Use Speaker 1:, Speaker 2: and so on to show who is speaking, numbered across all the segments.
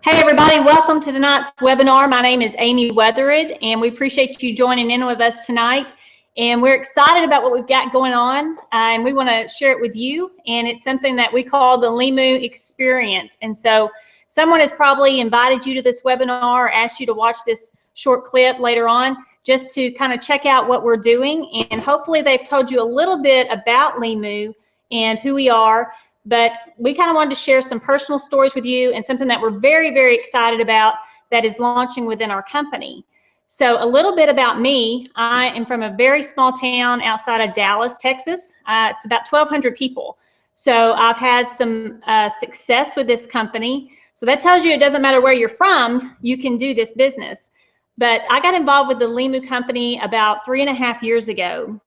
Speaker 1: Hey everybody, welcome to tonight's webinar. My name is Amy Weatherid and we appreciate you joining in with us tonight. And we're excited about what we've got going on and we want to share it with you. And it's something that we call the LIMU Experience. And so someone has probably invited you to this webinar or asked you to watch this short clip later on just to kind of check out what we're doing. And hopefully they've told you a little bit about LIMU and who we are. But we kind of wanted to share some personal stories with you and something that we're very, very excited about that is launching within our company. So a little bit about me. I am from a very small town outside of Dallas, Texas. It's about 1,200 people. So I've had some success with this company. So that tells you it doesn't matter where you're from, you can do this business. But I got involved with the LIMU company about 3.5 years ago.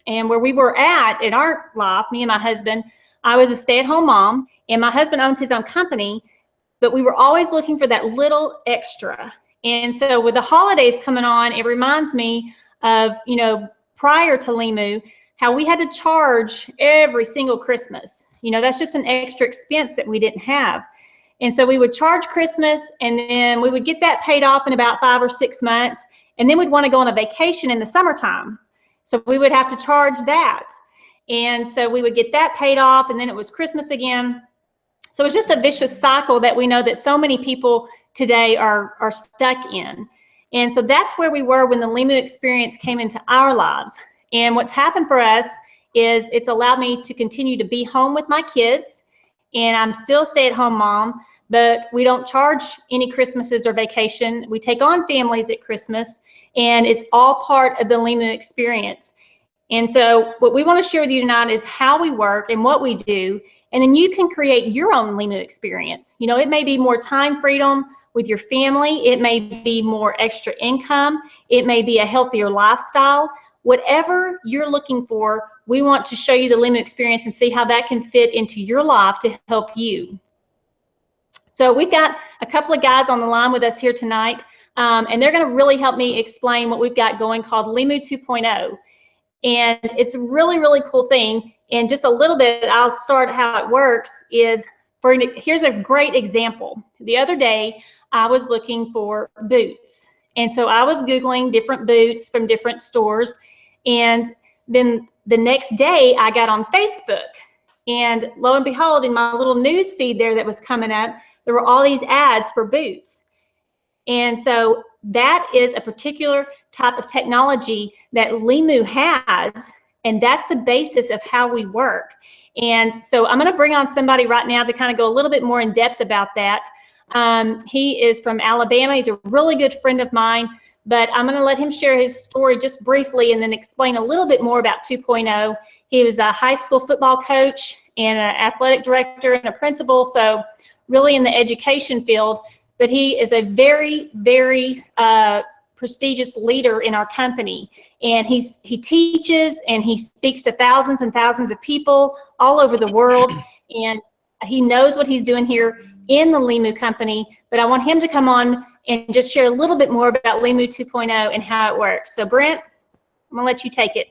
Speaker 1: And where we were at in our life, me and my husband, I was a stay-at-home mom, and my husband owns his own company, but we were always looking for that little extra. And so with the holidays coming on, it reminds me of, prior to LIMU, how we had to charge every single Christmas. That's just an extra expense that we didn't have. And so we would charge Christmas, and then we would get that paid off in about 5 or 6 months, and then we'd want to go on a vacation in the summertime. So we would have to charge that. And so we would get that paid off, and then it was Christmas again. So it's just a vicious cycle that we know that so many people today are stuck in. And so that's where we were when the LIMU experience came into our lives. And what's happened for us is it's allowed me to continue to be home with my kids, and I'm still a stay-at-home mom, but we don't charge any Christmases or vacation. We take on families at Christmas, and it's all part of the LIMU experience. And so what we want to share with you tonight is how we work and what we do, and then you can create your own LIMU experience. It may be more time freedom with your family, it may be more extra income, it may be a healthier lifestyle. Whatever you're looking for, we want to show you the LIMU experience and see how that can fit into your life to help you. So we've got a couple of guys on the line with us here tonight, and they're going to really help me explain what we've got going called LIMU 2.0. And it's a really, really cool thing. And just a little bit, I'll start how it works is, here's a great example. The other day, I was looking for boots. And so I was Googling different boots from different stores. And then the next day, I got on Facebook. And lo and behold, in my little news feed there that was coming up, there were all these ads for boots. And so that is a particular type of technology that LIMU has, and that's the basis of how we work. And so I'm going to bring on somebody right now to kind of go a little bit more in depth about that. He is from Alabama. He's a really good friend of mine, but I'm going to let him share his story just briefly and then explain a little bit more about 2.0. He was a high school football coach and an athletic director and a principal, so really in the education field. But he is a very, very prestigious leader in our company. And he teaches and he speaks to thousands and thousands of people all over the world. And he knows what he's doing here in the LIMU company. But I want him to come on and just share a little bit more about LIMU 2.0 and how it works. So Brent, I'm going to let you take it.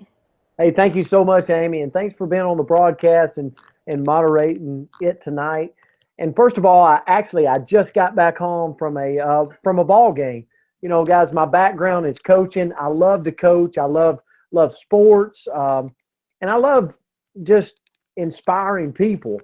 Speaker 2: Hey, thank you so much, Amy. And thanks for being on the broadcast and moderating it tonight. And first of all, I just got back home from a ball game. Guys, my background is coaching. I love to coach. I love sports, and I love just inspiring people.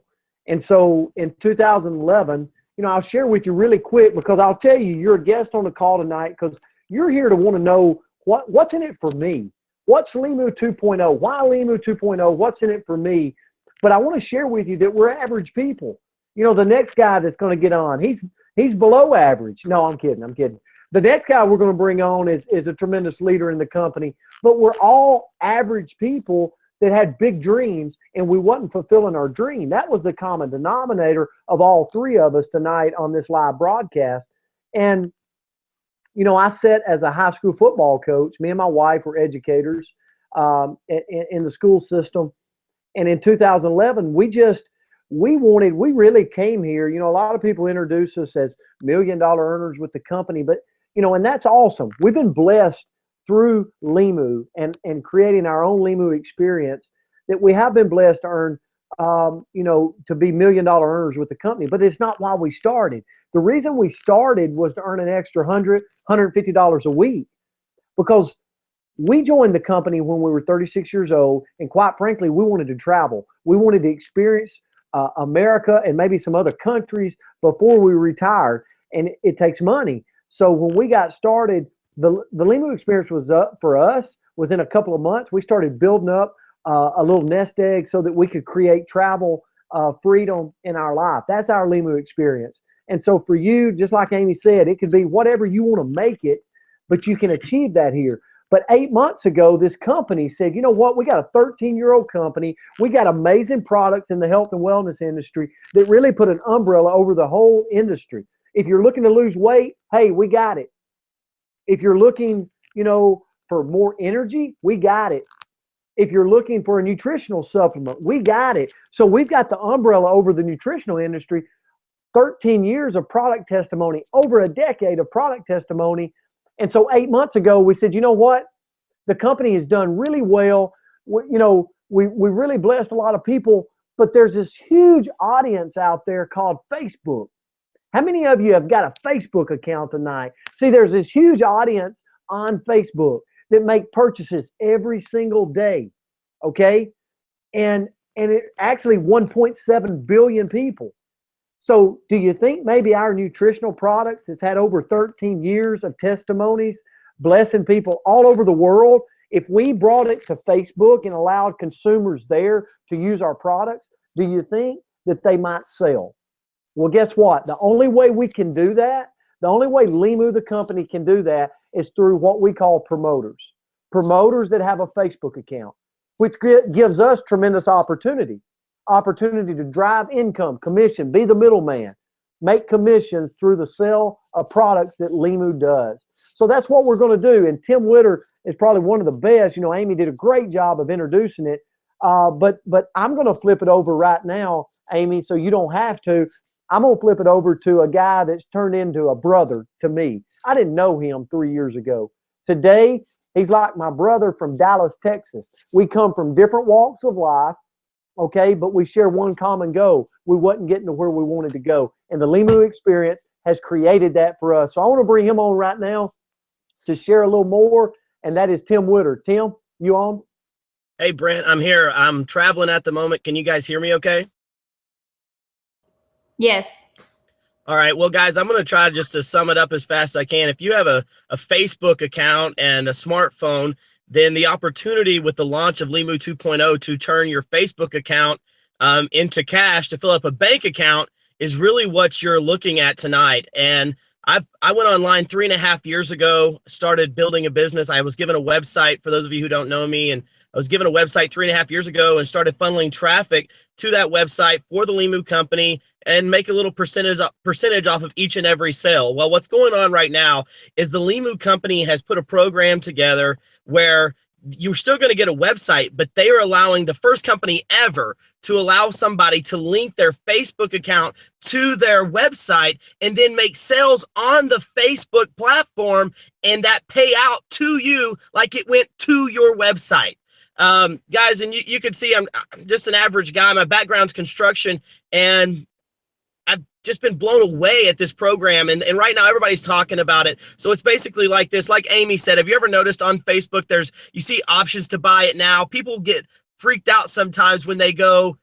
Speaker 2: And so in 2011, I'll share with you really quick because I'll tell you, you're a guest on the call tonight because you're here to want to know what's in it for me. What's LIMU 2.0? Why LIMU 2.0? What's in it for me? But I want to share with you that we're average people. The next guy that's going to get on, he's below average. No, I'm kidding. The next guy we're going to bring on is a tremendous leader in the company, but we're all average people that had big dreams, and we wasn't fulfilling our dream. That was the common denominator of all three of us tonight on this live broadcast. And, I sat as a high school football coach. Me and my wife were educators in the school system. And in 2011, we really came here. A lot of people introduce us as $1 million earners with the company, but, and that's awesome. We've been blessed through LIMU and creating our own LIMU experience that we have been blessed to earn to be $1 million earners with the company, but it's not why we started. The reason we started was to earn an extra $150 a week, because we joined the company when we were 36 years old, and quite frankly, we wanted to travel. We wanted to experience America and maybe some other countries before we retired, and it takes money. So when we got started, the LIMU experience was up for us. Within a couple of months, we started building up a little nest egg so that we could create travel freedom in our life. That's our LIMU experience. And so for you, just like Amy said, it could be whatever you want to make it, but you can achieve that here. But 8 months ago, this company said, you know what, we got a 13-year-old company. We got amazing products in the health and wellness industry that really put an umbrella over the whole industry. If you're looking to lose weight, hey, we got it. If you're looking, for more energy, we got it. If you're looking for a nutritional supplement, we got it. So we've got the umbrella over the nutritional industry, 13 years of product testimony, over a decade of product testimony. And so 8 months ago, we said, you know what? The company has done really well. We really blessed a lot of people, but there's this huge audience out there called Facebook. How many of you have got a Facebook account tonight? See, there's this huge audience on Facebook that make purchases every single day, okay? And it actually 1.7 billion people. So do you think maybe our nutritional products that's had over 13 years of testimonies, blessing people all over the world, if we brought it to Facebook and allowed consumers there to use our products, do you think that they might sell? Well, guess what? The only way we can do that, the only way LIMU, the company, can do that is through what we call promoters. Promoters that have a Facebook account, which gives us tremendous opportunity to drive income, commission, be the middleman, make commissions through the sale of products that LIMU does. So that's what we're going to do. And Tim Witter is probably one of the best. Amy did a great job of introducing it. But I'm going to flip it over right now, Amy, so you don't have to. I'm going to flip it over to a guy that's turned into a brother to me. I didn't know him 3 years ago. Today, he's like my brother from Dallas, Texas. We come from different walks of life. Okay, but we share one common goal. We wasn't getting to where we wanted to go. And the LIMU experience has created that for us. So I want to bring him on right now to share a little more, and that is Tim Witter. Tim, you on?
Speaker 3: Hey, Brent, I'm here. I'm traveling at the moment. Can you guys hear me okay?
Speaker 1: Yes.
Speaker 3: All right. Well, guys, I'm going to try just to sum it up as fast as I can. If you have a Facebook account and a smartphone, then the opportunity with the launch of LIMU 2.0 to turn your Facebook account into cash to fill up a bank account is really what you're looking at tonight. And I went online 3.5 years ago, started building a business. I was given a website, for those of you who don't know me, and I was given a website 3.5 years ago and started funneling traffic to that website for the LIMU company and make a little percentage off of each and every sale. Well, what's going on right now is the LIMU company has put a program together where you're still going to get a website, but they are allowing the first company ever to allow somebody to link their Facebook account to their website and then make sales on the Facebook platform, and that pay out to you like it went to your website. Guys, and you can see I'm just an average guy. My background's construction, and I've just been blown away at this program. And right now everybody's talking about it. So it's basically like this, like Amy said, have you ever noticed on Facebook, you see options to buy it now? People get freaked out sometimes when they go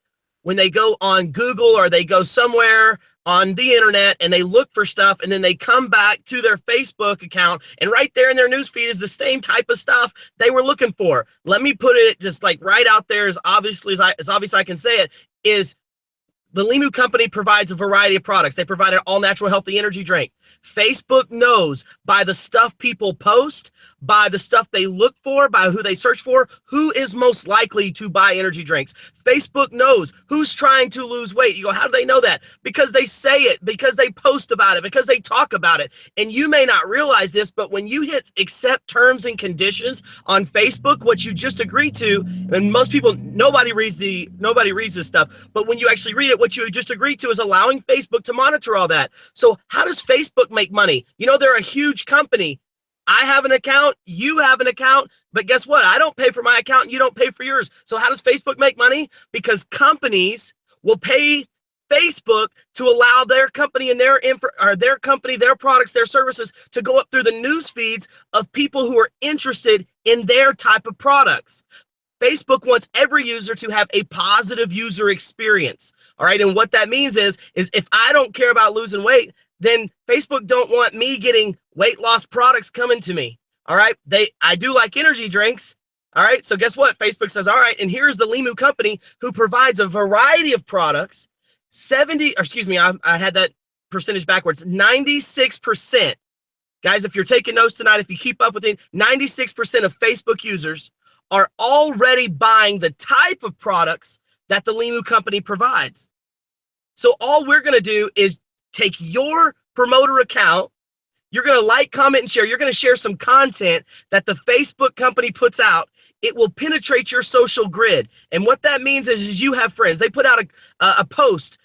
Speaker 3: on Google or they go somewhere on the internet and they look for stuff and then they come back to their Facebook account and right there in their newsfeed is the same type of stuff they were looking for. Let me put it just like right out there as obvious as I can say it is the LIMU company provides a variety of products. They provide an all-natural healthy energy drink. Facebook knows by the stuff people post, by the stuff they look for, by who they search for, who is most likely to buy energy drinks. Facebook knows who's trying to lose weight. You go, how do they know that? Because they say it, because they post about it, because they talk about it. And you may not realize this, but when you hit accept terms and conditions on Facebook, what you just agreed to, and most people, nobody reads this stuff, but when you actually read it, what you just agreed to is allowing Facebook to monitor all that. So how does Facebook make money? You know, they're a huge company. I have an account, you have an account, but guess what? I don't pay for my account and you don't pay for yours. So how does Facebook make money? Because companies will pay Facebook to allow their company and their company, their products, their services to go up through the news feeds of people who are interested in their type of products. Facebook wants every user to have a positive user experience. All right. And what that means is if I don't care about losing weight, then Facebook don't want me getting weight loss products coming to me. All right. I do like energy drinks. All right. So guess what? Facebook says, all right, and here's the LIMU company who provides a variety of products. I had that percentage backwards. 96%. Guys, if you're taking notes tonight, if you keep up with it, 96% of Facebook users are already buying the type of products that the LIMU company provides. So all we're going to do is take your promoter account. You're going to like, comment, and share. You're going to share some content that the Facebook company puts out. It will penetrate your social grid. And what that means is you have friends. They put out a post,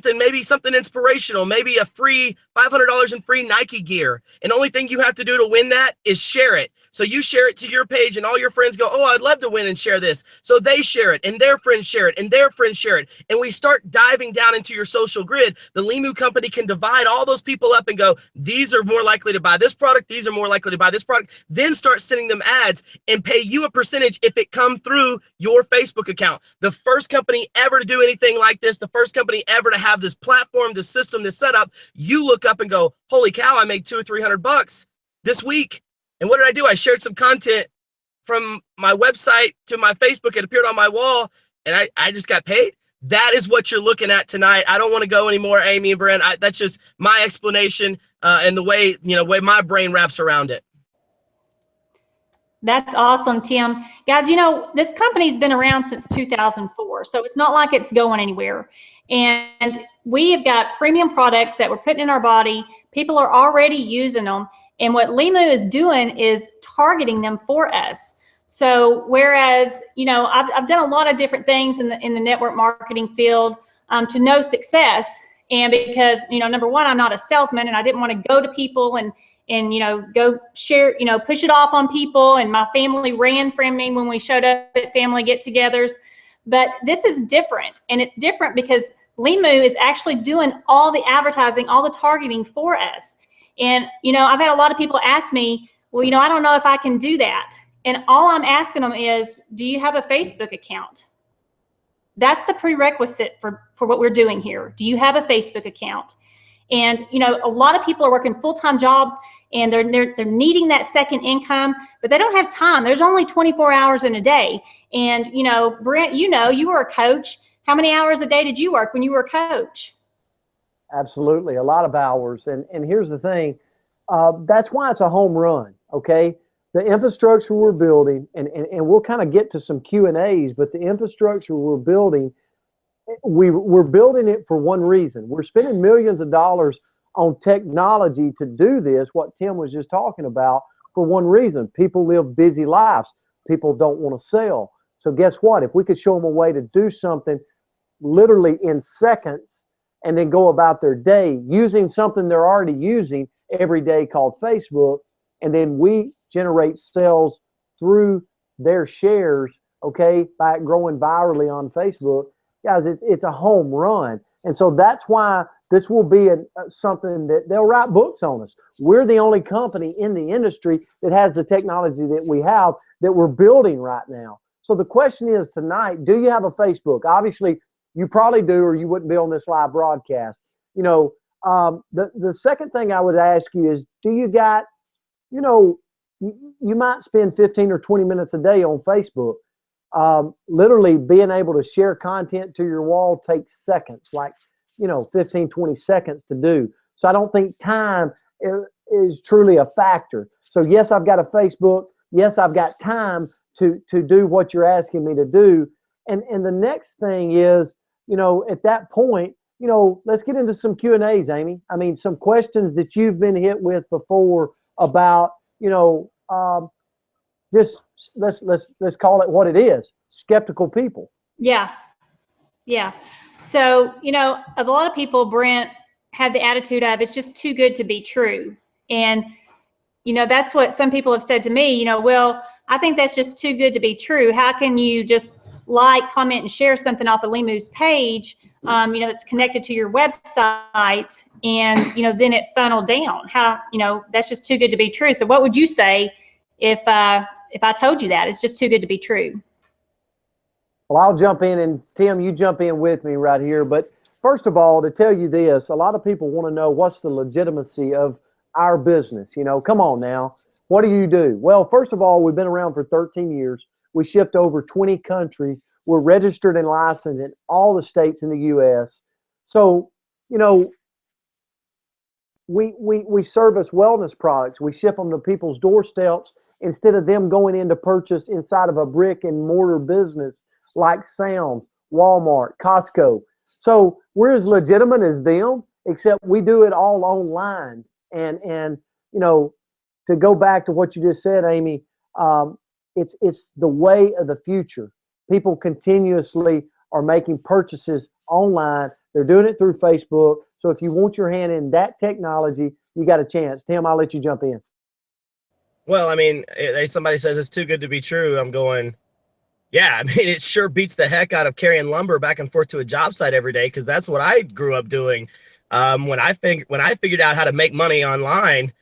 Speaker 3: maybe something inspirational, maybe a free $500 in free Nike gear. And the only thing you have to do to win that is share it. So you share it to your page and all your friends go, oh, I'd love to win and share this. So they share it and their friends share it and their friends share it. And we start diving down into your social grid. The LIMU company can divide all those people up and go, these are more likely to buy this product. These are more likely to buy this product. Then start sending them ads and pay you a percentage if it come through your Facebook account. The first company ever to do anything like this, the first company ever to have this platform, this system, this setup, you look up and go, holy cow, I made $200 or $300 this week. And what did I do? I shared some content from my website to my Facebook. It appeared on my wall and I just got paid. That is what you're looking at tonight. I don't want to go anymore, Amy and Brent. That's just my explanation and the way, way my brain wraps around it.
Speaker 1: That's awesome, Tim. Guys, this company's been around since 2004, so it's not like it's going anywhere. And we have got premium products that we're putting in our body. People are already using them. And what LIMU is doing is targeting them for us. So whereas, I've done a lot of different things in the network marketing field to no success. And because, number one, I'm not a salesman and I didn't want to go to people and go share, push it off on people. And my family ran from me when we showed up at family get-togethers. But this is different. And it's different because LIMU is actually doing all the advertising, all the targeting for us. And, I've had a lot of people ask me, well, I don't know if I can do that. And all I'm asking them is, do you have a Facebook account? That's the prerequisite for what we're doing here. Do you have a Facebook account? And, a lot of people are working full-time jobs and they're needing that second income, but they don't have time. There's only 24 hours in a day. And, Brent, you were a coach. How many hours a day did you work when you were a coach?
Speaker 2: Absolutely, a lot of hours. And here's the thing, that's why it's a home run, okay? The infrastructure we're building, and we'll kind of get to some Q&As, but the infrastructure we're building, we're building it for one reason. We're spending millions of dollars on technology to do this, what Tim was just talking about, for one reason. People live busy lives. People don't want to sell. So guess what? If we could show them a way to do something literally in seconds, and then go about their day using something they're already using every day called Facebook, and then we generate sales through their shares, okay, by growing virally on Facebook. Guys, it's a home run. And so that's why this will be something that they'll write books on us. We're the only company in the industry that has the technology that we have that we're building right now. So the question is tonight, do you have a Facebook? Obviously, you probably do, or you wouldn't be on this live broadcast. The second thing I would ask you is, do you got, you might spend 15 or 20 minutes a day on Facebook. Literally being able to share content to your wall takes seconds, like, 15, 20 seconds to do. So I don't think time is truly a factor. So yes, I've got a Facebook. Yes, I've got time to do what you're asking me to do. And the next thing is, at that point, let's get into some Q&As, Amy. I mean, some questions that you've been hit with before about, just let's call it what it is, skeptical people.
Speaker 1: Yeah. So, a lot of people, Brent, have the attitude of it's just too good to be true. And that's what some people have said to me, well, I think that's just too good to be true. How can you just like, comment, and share something off of LIMU's page, that's connected to your website, and, then it funneled down? How, that's just too good to be true. So what would you say if I told you that? It's just too good to be true.
Speaker 2: Well, I'll jump in, and Tim, you jump in with me right here. But first of all, to tell you this, a lot of people want to know what's the legitimacy of our business. Come on now. What do you do? Well, first of all, we've been around for 13 years. We shipped over 20 countries. We're registered and licensed in all the states in the U.S. So, we service wellness products. We ship them to people's doorsteps instead of them going in to purchase inside of a brick and mortar business like Sam's, Walmart, Costco. So we're as legitimate as them, except we do it all online. And to go back to what you just said, Amy, it's the way of the future. People continuously are making purchases online. They're doing it through Facebook. So if you want your hand in that technology, you got a chance. Tim, I'll let you jump in.
Speaker 3: Well, I mean, somebody says it's too good to be true. I'm going, yeah, I mean, it sure beats the heck out of carrying lumber back and forth to a job site every day, because that's what I grew up doing. When I figured out how to make money online,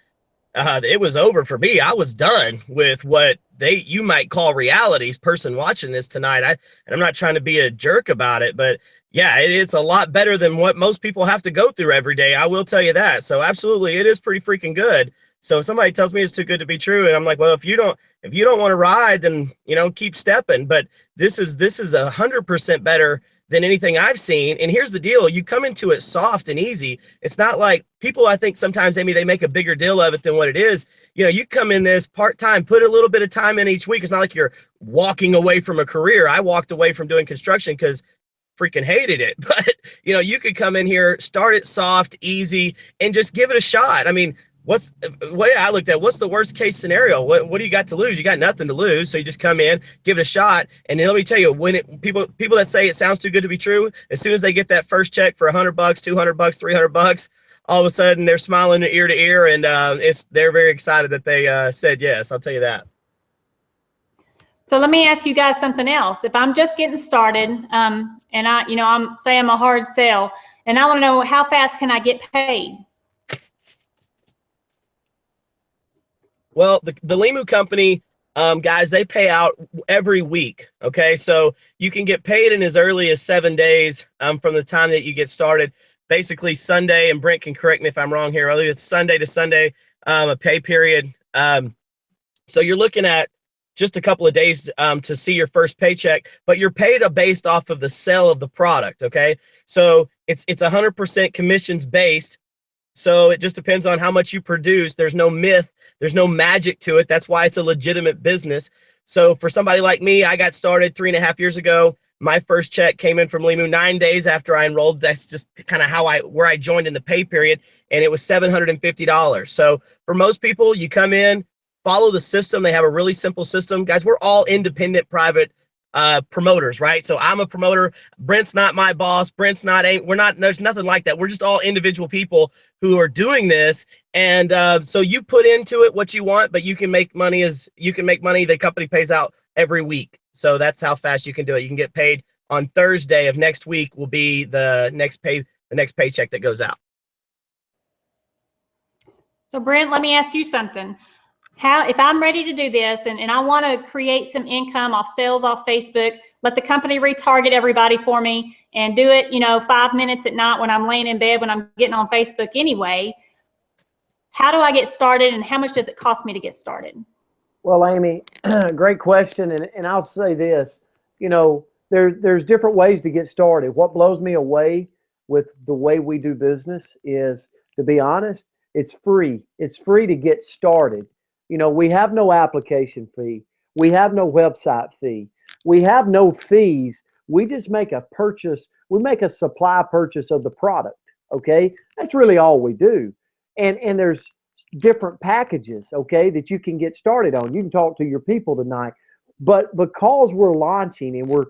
Speaker 3: it was over for me. I was done with what you might call reality. Person watching this tonight, and I'm not trying to be a jerk about it, but yeah, it's a lot better than what most people have to go through every day. I will tell you that. So absolutely, it is pretty freaking good. So if somebody tells me it's too good to be true, and I'm like, well, if you don't want to ride, then keep stepping. But this is 100% better than anything I've seen. And here's the deal: you come into it soft and easy. It's not like people, I think sometimes, Amy, they make a bigger deal of it than what it is. You come in this part-time, put a little bit of time in each week. It's not like you're walking away from a career. I walked away from doing construction because freaking hated it. But you could come in here, start it soft, easy, and just give it a shot. I mean, what's the way I looked at, what's the worst case scenario? What do you got to lose? You got nothing to lose. So you just come in, give it a shot. And then let me tell you, when people that say it sounds too good to be true, as soon as they get that first check for $100, $200, $300, all of a sudden they're smiling ear to ear, and they're very excited that they said yes. I'll tell you that.
Speaker 1: So let me ask you guys something else. If I'm just getting started, and I'm a hard sell, and I want to know, how fast can I get paid?
Speaker 3: Well, the LIMU company, guys, they pay out every week. Okay, so you can get paid in as early as 7 days from the time that you get started. Basically Sunday, and Brent can correct me if I'm wrong here. I believe it's Sunday to Sunday, a pay period. So you're looking at just a couple of days to see your first paycheck, but you're paid based off of the sale of the product. Okay, so it's 100% commissions based. So it just depends on how much you produce. There's no myth. There's no magic to it. That's why it's a legitimate business. So for somebody like me, I got started 3.5 years ago. My first check came in from LIMU 9 days after I enrolled. That's just kind of where I joined in the pay period, and it was $750. So for most people, you come in, follow the system. They have a really simple system. Guys, we're all independent private promoters, right? So I'm a promoter. Brent's not my boss. Brent's not, there's nothing like that. We're just all individual people who are doing this. And so you put into it what you want, but you can make money. The company pays out every week. So that's how fast you can do it. You can get paid on Thursday of next week will be the next paycheck that goes out.
Speaker 1: So Brent, let me ask you something. If I'm ready to do this, and I want to create some income off sales off Facebook, let the company retarget everybody for me, and do it, 5 minutes at night when I'm laying in bed, when I'm getting on Facebook anyway, how do I get started, and how much does it cost me to get started?
Speaker 2: Well, Amy, great question. And I'll say this, there's different ways to get started. What blows me away with the way we do business is, to be honest, it's free. It's free to get started. We have no application fee. We have no website fee. We have no fees. We just make a purchase. We make a supply purchase of the product. Okay. That's really all we do. And there's different packages, okay, that you can get started on. You can talk to your people tonight, but because we're launching and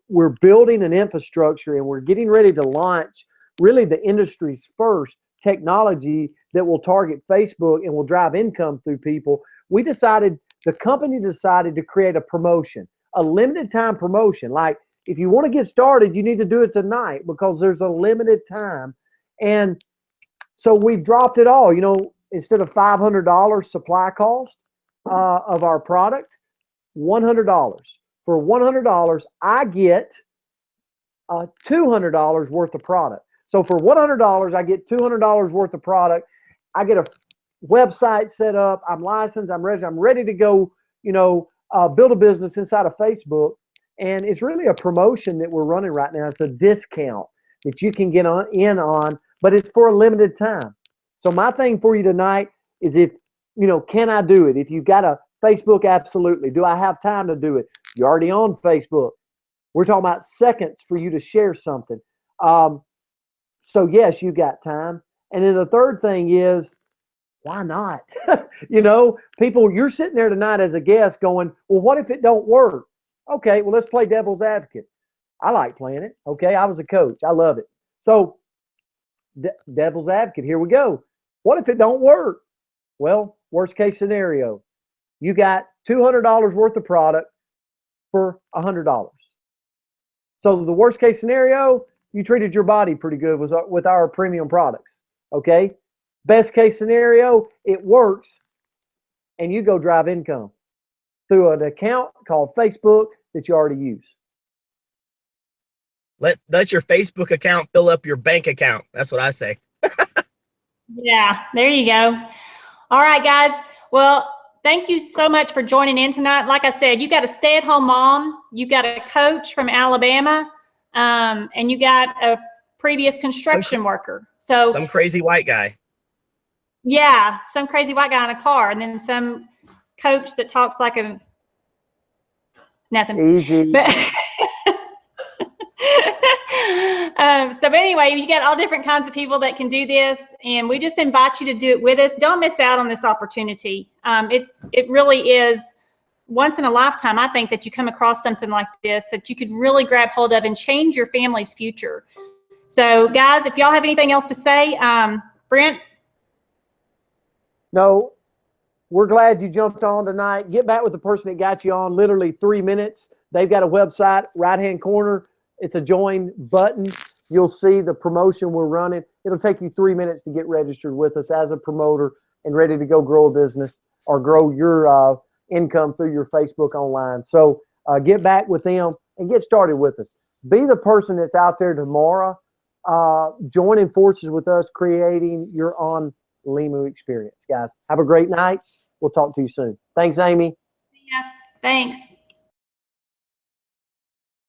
Speaker 2: we're building an infrastructure and we're getting ready to launch really the industry's first technology that will target Facebook and will drive income through people, the company decided to create a promotion, a limited time promotion. Like, if you want to get started, you need to do it tonight because there's a limited time. And so we've dropped it all. Instead of $500 supply cost of our product, $100. For $100, I get $200 worth of product. So for $100, I get $200 worth of product. I get a website set up. I'm licensed. I'm ready to go, build a business inside of Facebook. And it's really a promotion that we're running right now. It's a discount that you can get in on, but it's for a limited time. So my thing for you tonight is can I do it? If you've got a Facebook, absolutely. Do I have time to do it? You're already on Facebook. We're talking about seconds for you to share something. So yes, you got time. And then the third thing is, why not? People, you're sitting there tonight as a guest going, well, what if it don't work? Okay, well, let's play devil's advocate. I like playing it. Okay, I was a coach. I love it. So devil's advocate, here we go. What if it don't work? Well, worst case scenario, you got $200 worth of product for $100. So the worst case scenario, you treated your body pretty good with our premium products. Okay. Best case scenario, it works and you go drive income through an account called Facebook that you already use.
Speaker 3: Let your Facebook account fill up your bank account. That's what I say.
Speaker 1: Yeah, there you go. All right, guys. Well, thank you so much for joining in tonight. Like I said, you got a stay-at-home mom, you got a coach from Alabama, and you got a previous construction worker. So
Speaker 3: some crazy white guy.
Speaker 1: Yeah, some crazy white guy in a car, and then some coach that talks like a nothing.
Speaker 2: Easy.
Speaker 1: So anyway, you got all different kinds of people that can do this, and we just invite you to do it with us. Don't miss out on this opportunity. It really is once in a lifetime, I think, that you come across something like this that you could really grab hold of and change your family's future. So guys, if y'all have anything else to say, Brent?
Speaker 2: No, we're glad you jumped on tonight. Get back with the person that got you on literally 3 minutes. They've got a website, right-hand corner. It's a join button. You'll see the promotion we're running. It'll take you 3 minutes to get registered with us as a promoter and ready to go grow a business or grow your income through your Facebook online. So get back with them and get started with us. Be the person that's out there tomorrow joining forces with us, creating your own LIMU experience. Guys, have a great night. We'll talk to you soon. Thanks, Amy.
Speaker 1: Yeah, thanks.